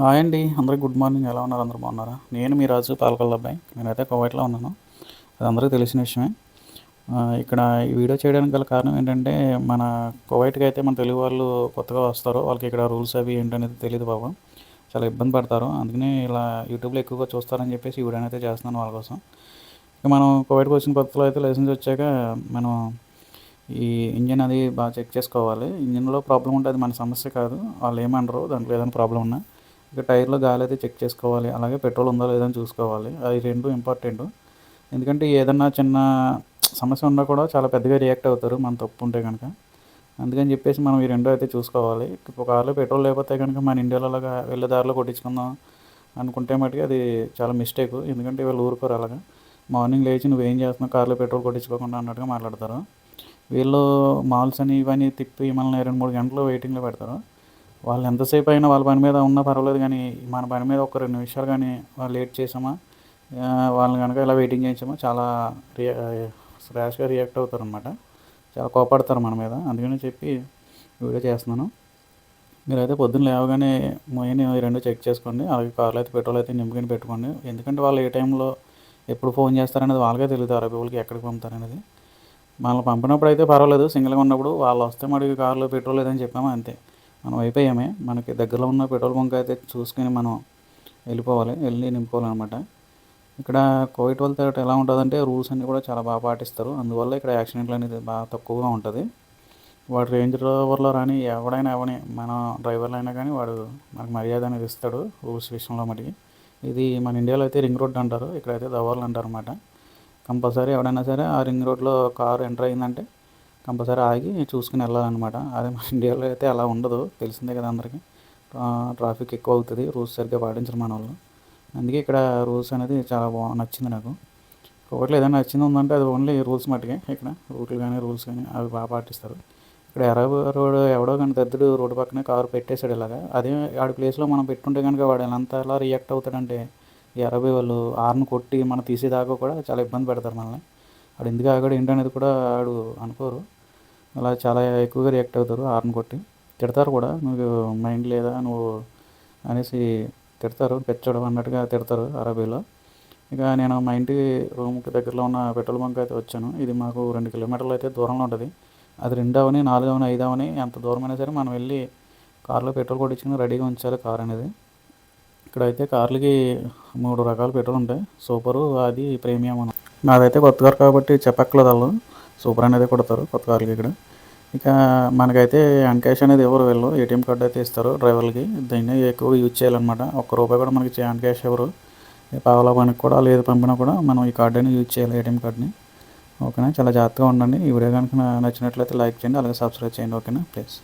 Hi అండి, అందరికి good morning. ఎలా ఉన్నారు? అందరూ బాగున్నారా? నేను మీ రాజు పాలకొల్ల అబ్బాయి. నేనైతే కువైట్లో ఉన్నాను. అది అందరికీ తెలిసిన విషయమే. ఇక్కడ ఈ వీడియో చేయడానికి గల కారణం ఏంటంటే, మన కువైట్కి అయితే మన తెలుగు వాళ్ళు కొత్తగా వస్తారు. వాళ్ళకి ఇక్కడ రూల్స్ అవి ఏంటనేది తెలియదు పాపం. చాలా ఇబ్బంది పడతారు. అందుకని ఇలా యూట్యూబ్లో ఎక్కువగా చూస్తారని చెప్పేసి ఈ వీడియోని అయితే చేస్తున్నాను వాళ్ళ కోసం. ఇక మనం కువైట్కి వచ్చిన కొత్తలో అయితే లైసెన్స్ వచ్చాక మనం ఈ ఇంజిన్ అది బాగా చెక్ చేసుకోవాలి. ఇంజిన్లో ప్రాబ్లం ఉంటే అది మన సమస్య కాదు. వాళ్ళు ఏమనరు దాంట్లో ఏదైనా ప్రాబ్లం ఉన్నా. ఇక టైర్లో గాలి అయితే చెక్ చేసుకోవాలి. అలాగే పెట్రోల్ ఉందో లేదో అని చూసుకోవాలి. అది రెండు ఇంపార్టెంట్. ఎందుకంటే ఏదన్నా చిన్న సమస్య ఉన్నా కూడా చాలా పెద్దగా రియాక్ట్ అవుతారు మన తప్పు ఉంటే కనుక. అందుకని చెప్పేసి మనం ఈ రెండు అయితే చూసుకోవాలి. ఒకవేళ పెట్రోల్ లేకపోతే కనుక మన ఇండియాలో అలాగా వెళ్ళే దారిలో కొట్టించుకుందాం అనుకుంటే మటుకు అది చాలా మిస్టేక్. ఎందుకంటే వీళ్ళు ఊరుకోరు అలాగా. మార్నింగ్ లేచి నువ్వేం చేస్తున్నావు కార్లో పెట్రోల్ కొట్టించుకోకుండా అన్నట్టుగా మాట్లాడతారు. వీళ్ళు మాల్స్ అని ఇవన్నీ తిప్పి మనల్ని 2-3 గంటలు వెయిటింగ్లో పెడతారు. వాళ్ళు ఎంతసేపు అయినా వాళ్ళ పని మీద ఉన్నా పర్వాలేదు, కానీ మన పని మీద ఒక 2 నిమిషాలు కానీ వాళ్ళు లేట్ చేసామా, వాళ్ళని కనుక ఇలా వెయిటింగ్ చేయించామా చాలా ర్యాష్గా రియాక్ట్ అవుతారనమాట. చాలా కోపడతారు మన మీద. అందుకని చెప్పి వీడియో చేస్తున్నాను. మీరైతే పొద్దున్న లేవగానే మెయిన్ ఈ రెండు చెక్ చేసుకోండి. అలాగే కార్లో అయితే పెట్రోల్ అయితే నింపుకొని పెట్టుకోండి. ఎందుకంటే వాళ్ళు ఏ టైంలో ఎప్పుడు ఫోన్ చేస్తారనేది వాళ్ళకే తెలియదు. అరబీ వాళ్ళకి ఎక్కడికి పంపుతారనేది. మనల్ని పంపినప్పుడు అయితే పర్వాలేదు, సింగిల్గా ఉన్నప్పుడు వాళ్ళు వస్తే మరి కార్లో పెట్రోల్ లేదని చెప్పామా అంతే, మనం అయిపోయామే. మనకి దగ్గరలో ఉన్న పెట్రోల్ బంక్ అయితే చూసుకొని మనం వెళ్ళిపోవాలి, వెళ్ళి నింపుకోవాలన్నమాట. ఇక్కడ కోవిడ్ వాళ్ళతో ఎలా ఉంటుందంటే రూల్స్ అన్నీ కూడా చాలా బాగా పాటిస్తారు. అందువల్ల ఇక్కడ యాక్సిడెంట్లు అనేది బాగా తక్కువగా ఉంటుంది. వాడు రేంజ్ రోవర్లో రాని ఎవడైనా ఎవని మన డ్రైవర్లు అయినా కానీ వాడు మనకు మర్యాద అనేది ఇస్తాడు రూల్స్ విషయంలో. మటుకి ఇది మన ఇండియాలో అయితే రింగ్ రోడ్ అంటారు, ఇక్కడైతే దవర్లు అంటారు అన్నమాట. కంపల్సరీ ఎవడైనా సరే ఆ రింగ్ రోడ్లో కారు ఎంటర్ అయిందంటే కంపల్సరీ ఆగి చూసుకుని వెళ్ళాలన్నమాట. అదే మన ఇండియాలో అయితే అలా ఉండదు, తెలిసిందే కదా అందరికీ. ట్రాఫిక్ ఎక్కువ అవుతుంది, రూల్స్ సరిగ్గా పాటించరు మన వాళ్ళు. అందుకే ఇక్కడ రూల్స్ అనేది చాలా నచ్చింది నాకు. ఒకటి ఏదైనా నచ్చింది ఉందంటే అది ఓన్లీ రూల్స్ మట్టుకే. ఇక్కడ రూట్లు కానీ రూల్స్ కానీ అవి బాగా పాటిస్తారు. ఇక్కడ రోడ్ ఎవడో కానీ దద్దుడు రోడ్డు పక్కనే కారు పెట్టేశాడు ఇలాగా. అదే ఆడి ప్లేస్లో మనం పెట్టుంటే కనుక వాడు ఎలా రియాక్ట్ అవుతాడంటే, ఈ అరబీ వాళ్ళు హార్న్ కొట్టి మనం తీసేదాకా కూడా చాలా ఇబ్బంది పెడతారు మనల్ని. ఆడు ఎందుకు ఆగాడు ఏంటనేది కూడా ఆడు అనుకోరు. అలా చాలా ఎక్కువగా రియాక్ట్ అవుతారు, హార్న్ కొట్టి తిడతారు కూడా. నువ్వు మైండ్ లేదా నువ్వు అనేసి తిడతారు, పెచ్చోడు అన్నట్టుగా తిడతారు అరబీలో. ఇక నేను మా ఇంటి రూమ్కి దగ్గరలో ఉన్న పెట్రోల్ బంక్ అయితే వచ్చాను. ఇది మాకు 2 కిలోమీటర్లు అయితే దూరంలో ఉంటుంది. అది 2 అవని 4 అవని 5 అవని ఎంత దూరమైనా సరే మనం వెళ్ళి కార్లో పెట్రోల్ కొట్టించుకుని రెడీగా ఉంచాలి కార్ అనేది. ఇక్కడైతే కార్లకి 3 రకాల పెట్రోల్ ఉంటాయి, సూపరు, అది ప్రీమియం అని. నాదైతే కొత్త కారు కాబట్టి చెప్పక్కర్లేదు, వాళ్ళు సూపర్ అనేది కొడతారు కొత్త కార్లకి ఇక్కడ. ఇక మనకైతే క్యాష్ అనేది ఎవరు వెళ్ళు ఏటీఎం కార్డు అయితే ఇస్తారు డ్రైవర్లకి. దీన్ని ఎక్కువ యూజ్ చేయాలన్నమాట. ₹1 కూడా మనకి క్యాష్ ఎవరు, పావలా పనికి కూడా లేదు పంపినా కూడా మనం ఈ కార్డుని యూజ్ చేయాలి, ఏటీఎం కార్డుని. ఓకేనా, చాలా జాగ్రత్తగా ఉండండి. ఈ వీడియో కనుక నచ్చినట్లయితే లైక్ చేయండి, అలాగే సబ్స్క్రైబ్ చేయండి. ఓకేనా ప్లీజ్.